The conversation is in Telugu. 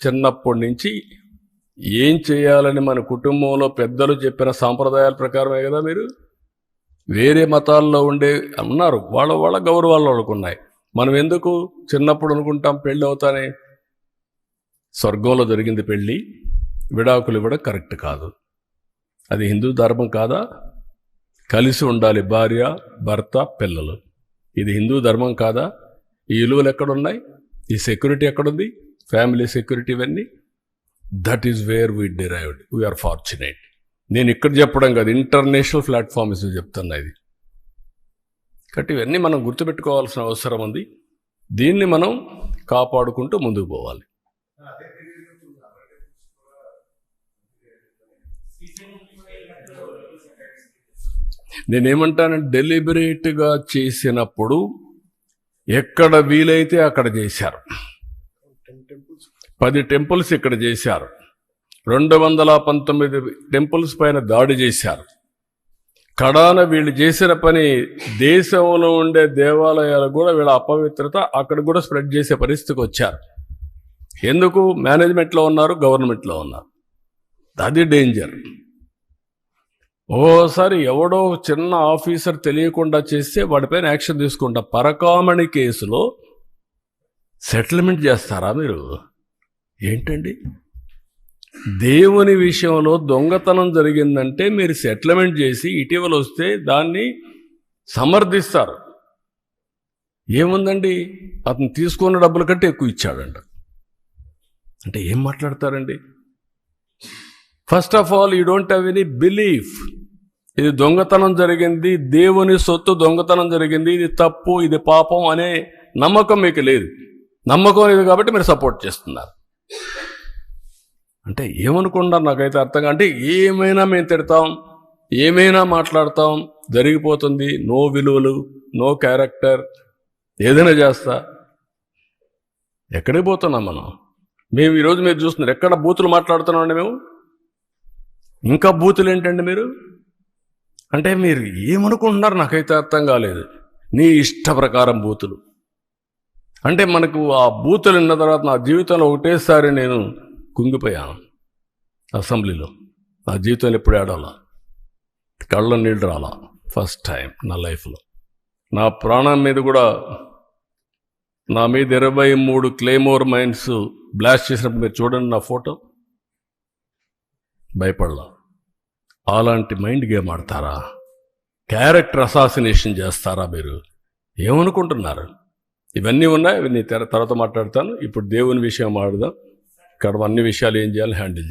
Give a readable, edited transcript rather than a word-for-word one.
చిన్నప్పటి నుంచి ఏం చేయాలని మన కుటుంబంలో పెద్దలు చెప్పిన సాంప్రదాయాల ప్రకారమే కదా మీరు. వేరే మతాల్లో ఉండే ఉన్నారు, వాళ్ళ గౌరవాలు వాళ్ళకు ఉన్నాయి. మనం ఎందుకు చిన్నప్పుడు అనుకుంటాం పెళ్ళి అవుతానే స్వర్గంలో జరిగింది పెళ్ళి, విడాకులు కూడా కరెక్ట్ కాదు. అది హిందూ ధర్మం కాదా? కలిసి ఉండాలి భార్య భర్త పిల్లలు, ఇది హిందూ ధర్మం కాదా? ఈ విలువలు ఎక్కడున్నాయి? ఈ సెక్యూరిటీ ఎక్కడుంది? ఫ్యామిలీ సెక్యూరిటీ ఇవన్నీ. That is where we derived. We are fortunate. నేను ఇక్కడ చెప్పడం కాదు, ఇంటర్నేషనల్ ప్లాట్ఫామ్స్ చెప్తున్నా ఇది. కాబట్టి ఇవన్నీ మనం గుర్తుపెట్టుకోవాల్సిన అవసరం ఉంది. దీన్ని మనం కాపాడుకుంటూ ముందుకు పోవాలి. నేనేమంటానంటే డెలిబరేట్గా చేసినప్పుడు ఎక్కడ వీలైతే అక్కడ చేశారు. 10 టెంపుల్స్ ఇక్కడ చేశారు, 219 టెంపుల్స్ పైన దాడి చేశారు. కడాన వీళ్ళు చేసిన పని దేశంలో ఉండే దేవాలయాలు కూడా వీళ్ళ అపవిత్రత అక్కడ కూడా స్ప్రెడ్ చేసే పరిస్థితికి వచ్చారు. ఎందుకు? మేనేజ్మెంట్లో ఉన్నారు, గవర్నమెంట్లో ఉన్నారు. అది డేంజర్. ఓసారి ఎవడో చిన్న ఆఫీసర్ తెలియకుండా చేస్తే వాడిపైన యాక్షన్ తీసుకుంటా. పరకామణి కేసులో సెటిల్మెంట్ చేస్తారా మీరు? ఏంటండి? దేవుని విషయంలో దొంగతనం జరిగిందంటే మీరు సెటిల్మెంట్ చేసి ఇటీవల వస్తే దాన్ని సమర్థిస్తారు. ఏముందండి, అతను తీసుకున్న డబ్బుల కంటే ఎక్కువ ఇచ్చాడంట అంటే ఏం మాట్లాడతారండి? First of all you don't have any belief. ఇది దొంగతనం జరిగింది, దేవుని సొత్తు దొంగతనం జరిగింది, ఇది తప్పు, ఇది పాపం అనే నమ్మకం మీకు లేదు. నమ్మకం లేదు కాబట్టి మీరు సపోర్ట్ చేస్తున్నారు. అంటే ఏమనుకున్నారు నాకైతే అర్థంగా. అంటే ఏమైనా మేము తిడతాం, ఏమైనా మాట్లాడతాం, జరిగిపోతుంది, నో విలువలు, నో క్యారెక్టర్, ఏదైనా చేస్తా. ఎక్కడికి పోతున్నాం మనం? మేము ఈరోజు మీరు చూస్తున్నారు ఎక్కడ బూతులు మాట్లాడుతున్నామండి మేము. ఇంకా బూతులు ఏంటండి మీరు? అంటే మీరు ఏమనుకుంటున్నారు నాకైతే అర్థం కాలేదు. నీ ఇష్ట ప్రకారం బూతులు అంటే మనకు ఆ బూతులు విన్న తర్వాత నా జీవితంలో ఒకటేసారి నేను కుంగిపోయాను. అసెంబ్లీలో నా జీవితంలో ఎప్పుడు ఏడాలా, కళ్ళ నీళ్ళు రాలా. ఫస్ట్ టైం నా లైఫ్లో. నా ప్రాణం మీద కూడా, నా మీద 23 క్లేమోర్ మైన్స్ బ్లాస్ట్ చేసినప్పుడు మీరు చూడండి నా ఫోటో, భయపడలా. అలాంటి మైండ్ గేమ్ ఆడతారా? క్యారెక్టర్ అసాసినేషన్ చేస్తారా మీరు? ఏమనుకుంటున్నారు? ఇవన్నీ ఉన్నాయి, ఇవన్నీ తర్వాత మాట్లాడతాను. ఇప్పుడు దేవుని విషయం ఆడదాం. ఇక్కడ అన్ని విషయాలు ఏం చేయాలి హ్యాండిల్